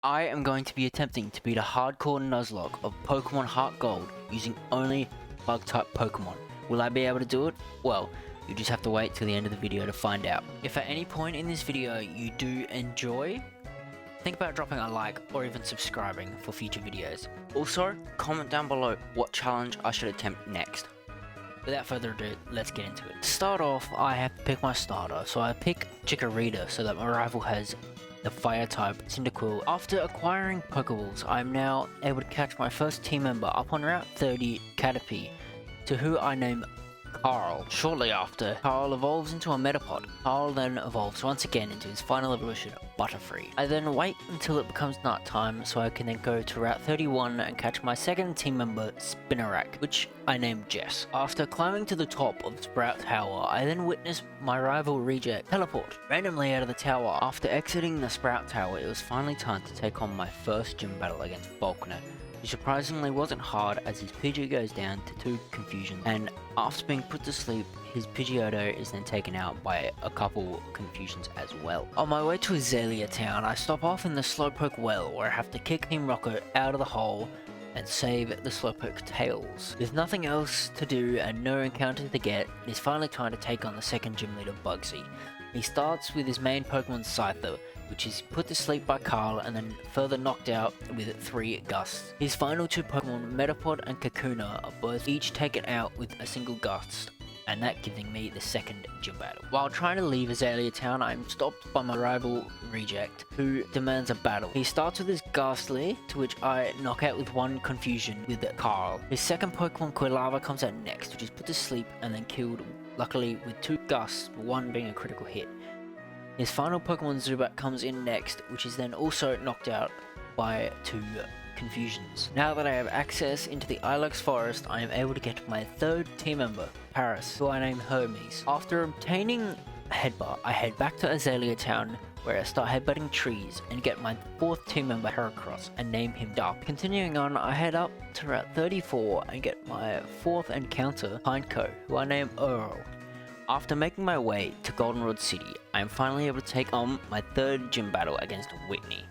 I am going to be attempting to beat a hardcore Nuzlocke of Pokemon Heart Gold using only bug-type Pokemon. Will I be able to do it? Well, you just have to wait till the end of the video to find out. If at any point in this video you do enjoy, think about dropping a like or even subscribing for future videos. Also, comment down below what challenge I should attempt next. Without further ado, let's get into it. To start off, I have to pick my starter, so I pick Chikorita so that my rival has the fire type Cyndaquil. After acquiring Pokeballs, I am now able to catch my first team member up on Route 30, Caterpie, to who I name Carl. Shortly after, Carl evolves into a Metapod. Carl then evolves once again into his final evolution, Butterfree. I then wait until it becomes night time so I can then go to Route 31 and catch my second team member, Spinarak, which I named Jess. After climbing to the top of Sprout Tower, I then witness my rival Reject teleport randomly out of the tower. After exiting the Sprout Tower, it was finally time to take on my first gym battle against Volkner, who surprisingly wasn't hard as his Pidgey goes down to 2 confusions, and after being put to sleep, his Pidgeotto is then taken out by a couple confusions as well. On my way to Azalea Town, I stop off in the Slowpoke well, where I have to kick Team Rocket out of the hole and save the Slowpoke Tails. With nothing else to do and no encounter to get, it is finally time to take on the second gym leader, Bugsy. He starts with his main Pokemon Scyther, which is put to sleep by Carl and then further knocked out with 3 Gusts. His final 2 Pokemon, Metapod and Kakuna, are both each taken out with a single Gust, and that giving me the second gym battle. While trying to leave Azalea Town, I am stopped by my rival Reject, who demands a battle. He starts with his Ghastly, to which I knock out with 1 confusion with Carl. His second Pokemon, Quilava, comes out next, which is put to sleep and then killed, luckily with 2 Gusts, 1 being a critical hit. His final Pokemon, Zubat, comes in next, which is then also knocked out by 2 confusions. Now that I have access into the Ilex Forest, I am able to get my third team member, Paris, who I name Hermes. After obtaining a Headbutt, I head back to Azalea Town, where I start headbutting trees and get my 4th team member, Heracross, and name him Dark. Continuing on, I head up to Route 34 and get my 4th encounter, Pineco, who I name Earl. After making my way to Goldenrod City, I am finally able to take on my 3rd gym battle against Whitney.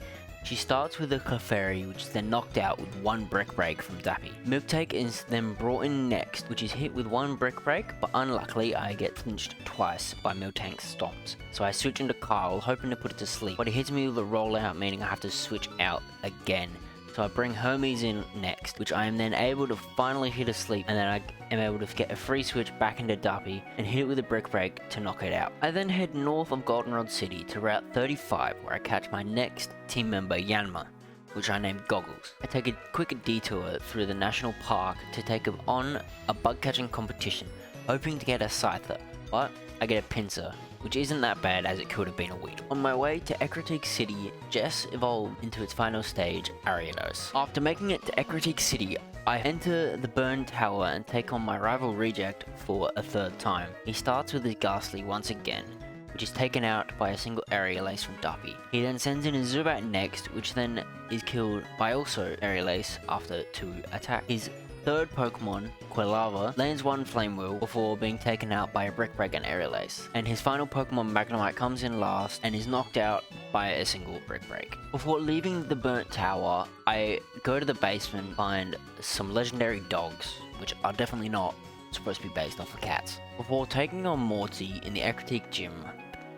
She starts with a Clefairy, which is then knocked out with 1 Brick Break from Dappy. Miltank is then brought in next, which is hit with 1 Brick Break, but unluckily I get flinched twice by Miltank's stomps. So I switch into Carl, hoping to put it to sleep, but he hits me with a rollout, meaning I have to switch out again. So I bring Hermes in next, which I am then able to finally hit asleep, and then I am able to get a free switch back into Dappy and hit it with a Brick Break to knock it out. I then head north of Goldenrod City to Route 35, where I catch my next team member, Yanma, which I named Goggles. I take a quick detour through the national park to take on a bug catching competition, hoping to get a Scyther, but I get a Pinsir, which isn't that bad as it could have been a Weedle. On my way to Ecruteak City, Jess evolved into its final stage, Ariados. After making it to Ecruteak City, I enter the Burn Tower and take on my rival Reject for a 3rd time. He starts with his Ghastly once again, which is taken out by a single Aerial from Dappy. He then sends in his Zubat next, which then is killed by also Aerial after 2 attacks. His 3rd Pokemon, Quilava, lands 1 Flame Wheel before being taken out by a Brick Break and Aerial Ace. And his final Pokemon, Magnemite, comes in last and is knocked out by a single Brick Break. Before leaving the Burnt Tower, I go to the basement, find some legendary dogs, which are definitely not supposed to be based off of cats. Before taking on Morty in the Ecruteak Gym,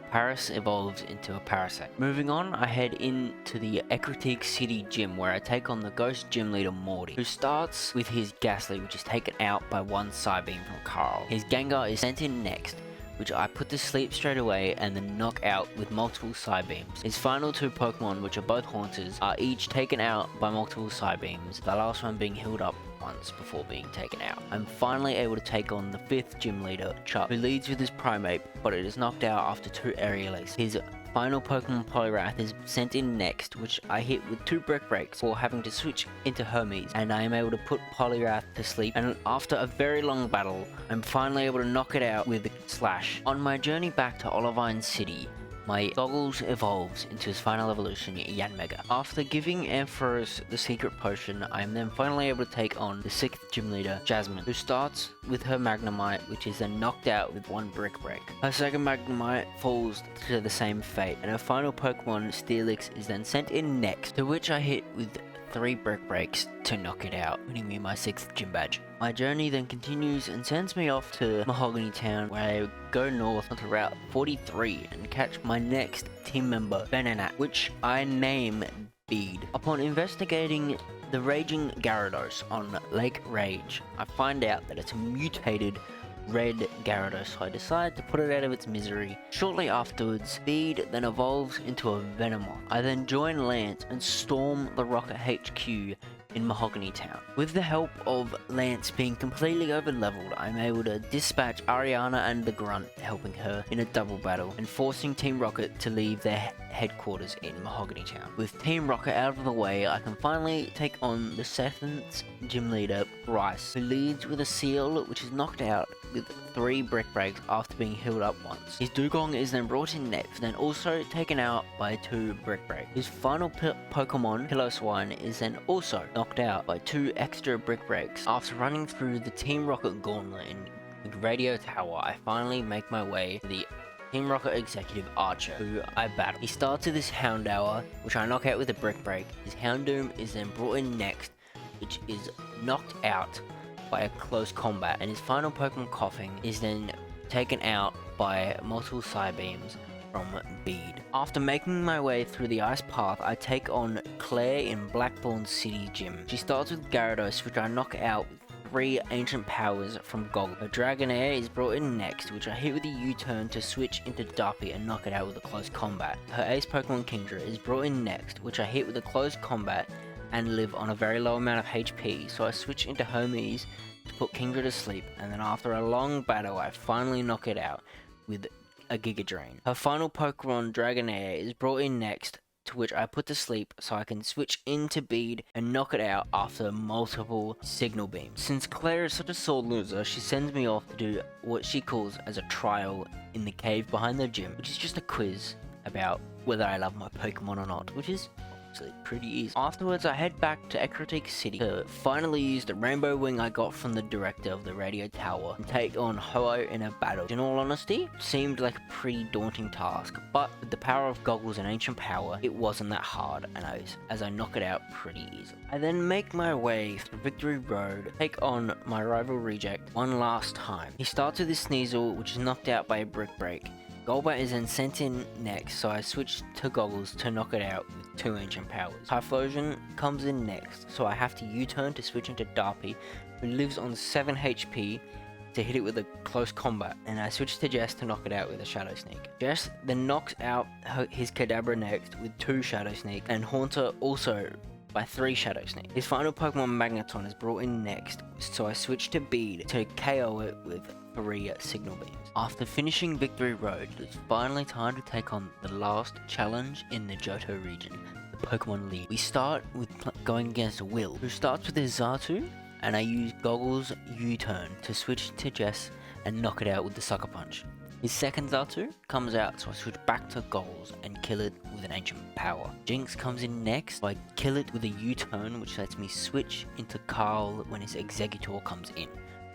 Paris evolves into a Parasect. Moving on, I head into the Ecruteak City Gym, where I take on the Ghost Gym Leader Morty, who starts with his Ghastly, which is taken out by 1 Psybeam from Carl. His Gengar is sent in next, which I put to sleep straight away and then knock out with multiple Psybeams. His final 2 Pokemon, which are both Haunters, are each taken out by multiple Psybeams, the last one being healed up once before being taken out. I'm finally able to take on the 5th gym leader, Chuck, who leads with his Primeape, but it is knocked out after 2 Aerial Ace. His final Pokemon, Poliwrath, is sent in next, which I hit with 2 Brick Breaks for having to switch into Hermes, and I am able to put Poliwrath to sleep, and after a very long battle, I'm finally able to knock it out with Slash. On my journey back to Olivine City, my Goggles evolves into his final evolution, Yanmega. After giving Ampharos the secret potion, I am then finally able to take on the 6th gym leader, Jasmine, who starts with her Magnemite, which is then knocked out with 1 Brick Break. Her second Magnemite falls to the same fate, and her final Pokemon, Steelix, is then sent in next, to which I hit with 3 Brick Breaks to knock it out, winning me my 6th gym badge. My journey then continues and sends me off to Mahogany Town, where I go north onto Route 43 and catch my next team member, Venonat, which I name Bead. Upon investigating the raging Gyarados on Lake Rage, I find out that it's a mutated red Gyarados, so I decide to put it out of its misery. Shortly afterwards, Bead then evolves into a Venomoth. I then join Lance and storm the Rocket HQ in Mahogany Town. With the help of Lance being completely over-leveled, I'm able to dispatch Ariana and the Grunt, helping her in a double battle and forcing Team Rocket to leave their headquarters in Mahogany Town. With Team Rocket out of the way, I can finally take on the 7th gym leader, Bryce, who leads with a Seal, which is knocked out with 3 Brick Breaks after being healed up once. His Dugong is then brought in next, then also taken out by 2 Brick Breaks. His final Pokemon, Piloswine, is then also knocked out by 2 extra Brick Breaks. After running through the Team Rocket gauntlet in the Radio Tower, I finally make my way to the Team Rocket executive Archer, who I battle. He starts with his Houndour, which I knock out with a Brick Break. His Houndoom is then brought in next, which is knocked out by a close combat, and his final Pokemon, Coughing, is then taken out by multiple Psybeams from Bead. After making my way through the ice path, I take on Claire in Blackthorn City Gym. She starts with Gyarados, which I knock out with 3 ancient powers from Goggle. Her Dragonair is brought in next, which I hit with a U-turn to switch into Darpy and knock it out with a close combat. Her ace Pokemon, Kingdra, is brought in next, which I hit with a close combat and live on a very low amount of HP, so I switch into Hermes to put Kingdra to sleep, and then after a long battle I finally knock it out with a Giga Drain. Her final Pokemon, Dragonair, is brought in next, to which I put to sleep so I can switch into Bead and knock it out after multiple Signal Beams. Since Claire is such a sore loser, she sends me off to do what she calls as a trial in the cave behind the gym, which is just a quiz about whether I love my Pokemon or not, which is actually pretty easy. Afterwards, I head back to Ecruteak City to finally use the Rainbow Wing I got from the director of the Radio Tower and take on Ho-Oh in a battle. In all honesty, it seemed like a pretty daunting task, but with the power of Goggles and Ancient Power, it wasn't that hard, and I knock it out pretty easily. I then make my way through Victory Road, take on my rival Reject one last time. He starts with his Sneasel, which is knocked out by a Brick Break. Golbat is then sent in next, so I switch to Goggles to knock it out with 2 ancient powers. Typhlosion comes in next, so I have to U-turn to switch into Darpy, who lives on 7 HP, to hit it with a close combat, and I switch to Jess to knock it out with a Shadow Sneak. Jess then knocks out his Kadabra next with 2 Shadow Sneaks, and Haunter also by 3 Shadow Sneaks. His final Pokemon, Magneton, is brought in next, so I switch to Bead to KO it with 3 Signal Beams. After finishing Victory Road, it's finally time to take on the last challenge in the Johto region, the Pokemon League. We start with going against Will, who starts with his Xatu, and I use Goggles U-turn to switch to Jess and knock it out with the Sucker Punch. His second Xatu comes out, so I switch back to Goggles and kill it with an Ancient Power. Jinx comes in next, so I kill it with a U-turn, which lets me switch into Carl when his Exeggutor comes in.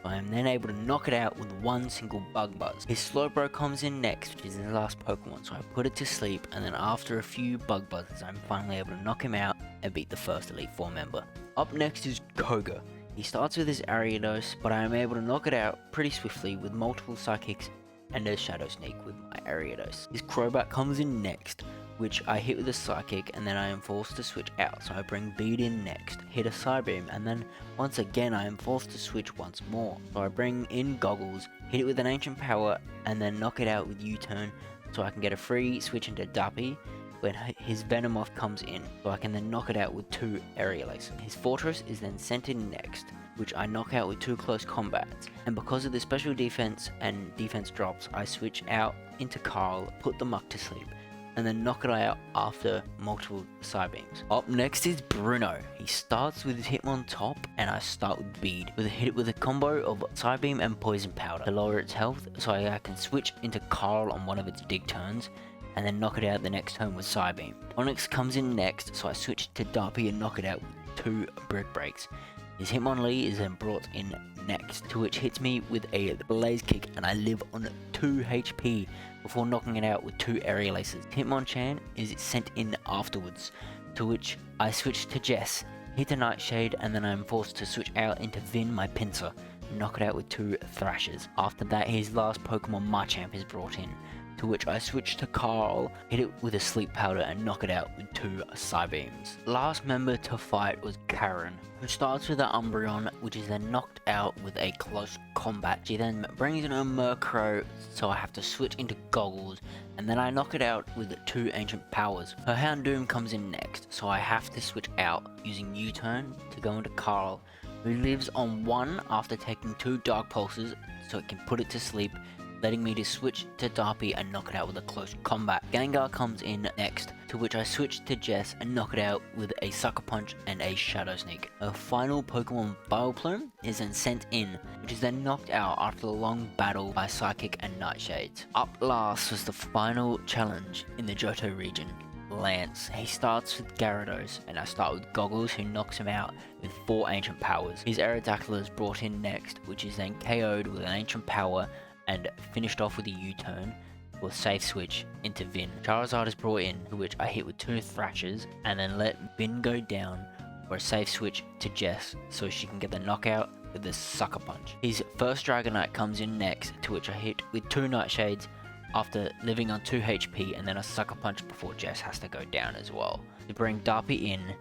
I am then able to knock it out with 1 single Bug Buzz. His Slowbro comes in next, which is his last Pokemon, so I put it to sleep, and then after a few Bug Buzzes, I'm finally able to knock him out and beat the first Elite Four member. Up next is Koga. He starts with his Ariados, but I am able to knock it out pretty swiftly with multiple Psychics and a Shadow Sneak with my Ariados. His Crobat comes in next, which I hit with a Psychic, and then I am forced to switch out, so I bring Bead in next, hit a Psybeam, and then once again I am forced to switch once more. So I bring in Goggles, hit it with an Ancient Power, and then knock it out with U-turn, so I can get a free switch into Darpy when his Venomoth comes in, so I can then knock it out with 2 Aerial Ace. His Fortress is then sent in next, which I knock out with 2 close combats, and because of the special defense and defense drops, I switch out into Carl, put the Muck to sleep, and then knock it out after multiple Psybeams. Up next is Bruno. He starts with his Hitmontop, and I start with Bead, hit it with a combo of Psybeam and Poison Powder to lower its health, so I can switch into Carl on one of its dig turns, and then knock it out the next turn with Psybeam. Onyx comes in next, so I switch to Darby and knock it out with 2 Brick Breaks. His Hitmonlee is then brought in next, to which hits me with a Blaze Kick and I live on 2 HP before knocking it out with 2 Aerial Aces. Hitmonchan is sent in afterwards, to which I switch to Jess, hit a Nightshade, and then I'm forced to switch out into Vin, my Pinsir, and knock it out with 2 Thrashers. After that, his last Pokemon, Machamp, is brought in, to which I switch to Carl, hit it with a Sleep Powder and knock it out with 2 Psybeams. Last member to fight was Karen, who starts with an Umbreon, which is then knocked out with a close combat. She then brings in a Murkrow, so I have to switch into Goggles, and then I knock it out with 2 Ancient Powers. Her Houndoom comes in next, so I have to switch out using U-Turn to go into Carl, who lives on 1 after taking 2 Dark Pulses, so it can put it to sleep, letting me to switch to Darby and knock it out with a close combat. Gengar comes in next, to which I switch to Jess and knock it out with a Sucker Punch and a Shadow Sneak. Her final Pokemon, Vileplume, is then sent in, which is then knocked out after a long battle by Psychic and Nightshades. Up last was the final challenge in the Johto region, Lance. He starts with Gyarados, and I start with Goggles, who knocks him out with 4 Ancient Powers. His Aerodactyl is brought in next, which is then KO'd with an Ancient Power and finished off with a U-turn for a safe switch into Vin. Charizard is brought in, which I hit with 2 Thrashers, and then let Vin go down for a safe switch to Jess, so she can get the knockout with the Sucker Punch. His first Dragonite comes in next, to which I hit with 2 Nightshades after living on 2 HP, and then a Sucker Punch before Jess has to go down as well. To bring Darby in,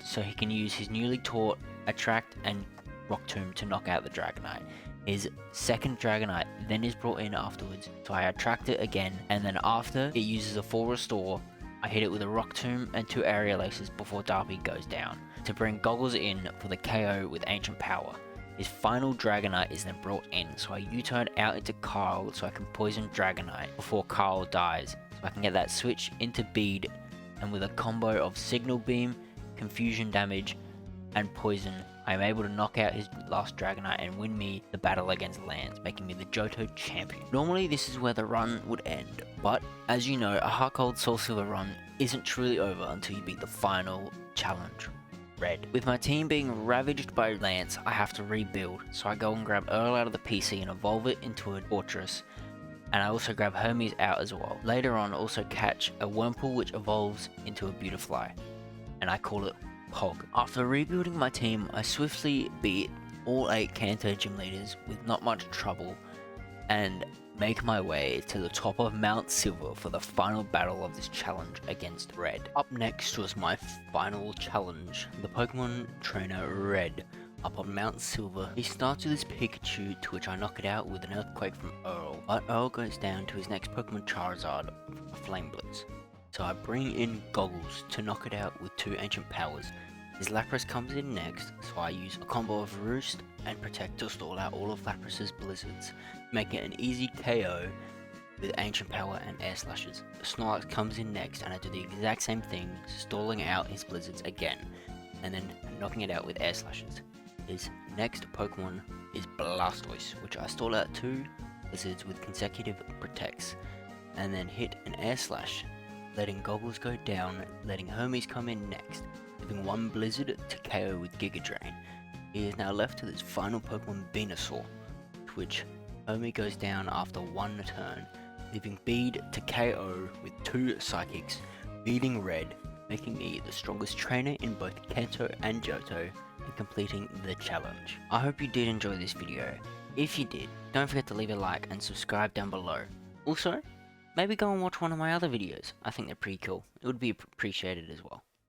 so he can use his newly taught Attract and Rock Tomb to knock out the Dragonite. His second Dragonite then is brought in afterwards, so I attract it again, and then after it uses a full restore, I hit it with a Rock Tomb and 2 Aerial Aces before Darby goes down. To bring Goggles in for the KO with Ancient Power. His final Dragonite is then brought in, so I U-turn out into Carl so I can poison Dragonite before Carl dies, so I can get that switch into Bead, and with a combo of Signal Beam, Confusion Damage, and Poison, I am able to knock out his last Dragonite and win me the battle against Lance, making me the Johto champion. Normally this is where the run would end, but as you know, a Heart Gold Soul Silver run isn't truly over until you beat the final challenge, Red. With my team being ravaged by Lance, I have to rebuild, so I go and grab Earl out of the PC and evolve it into a Fortress, and I also grab Hermes out as well. Later on, also catch a Wurmple which evolves into a Beautifly, and I call it Pog. After rebuilding my team, I swiftly beat all 8 Kanto gym leaders with not much trouble and make my way to the top of Mount Silver for the final battle of this challenge against Red. Up next was my final challenge, the Pokemon trainer Red. Up on Mount Silver, he starts with his Pikachu, to which I knock it out with an Earthquake from Earl, but Earl goes down to his next Pokemon Charizard, a Flame Blitz. So I bring in Goggles to knock it out with 2 Ancient Powers. His Lapras comes in next, so I use a combo of Roost and Protect to stall out all of Lapras's Blizzards, making it an easy KO with Ancient Power and Air Slashes. Snorlax comes in next, and I do the exact same thing, stalling out his Blizzards again, and then knocking it out with Air Slashes. His next Pokemon is Blastoise, which I stall out 2 Blizzards with consecutive Protects, and then hit an Air Slash, letting Goggles go down, letting Hermes come in next, giving 1 Blizzard to KO with Giga Drain. He is now left with his final Pokemon Venusaur, which Hermes goes down after 1 turn, leaving Bead to KO with 2 Psychics, beating Red, making me the strongest trainer in both Kanto and Johto, and completing the challenge. I hope you did enjoy this video. If you did, don't forget to leave a like and subscribe down below. Also, maybe go and watch one of my other videos. I think they're pretty cool. It would be appreciated as well.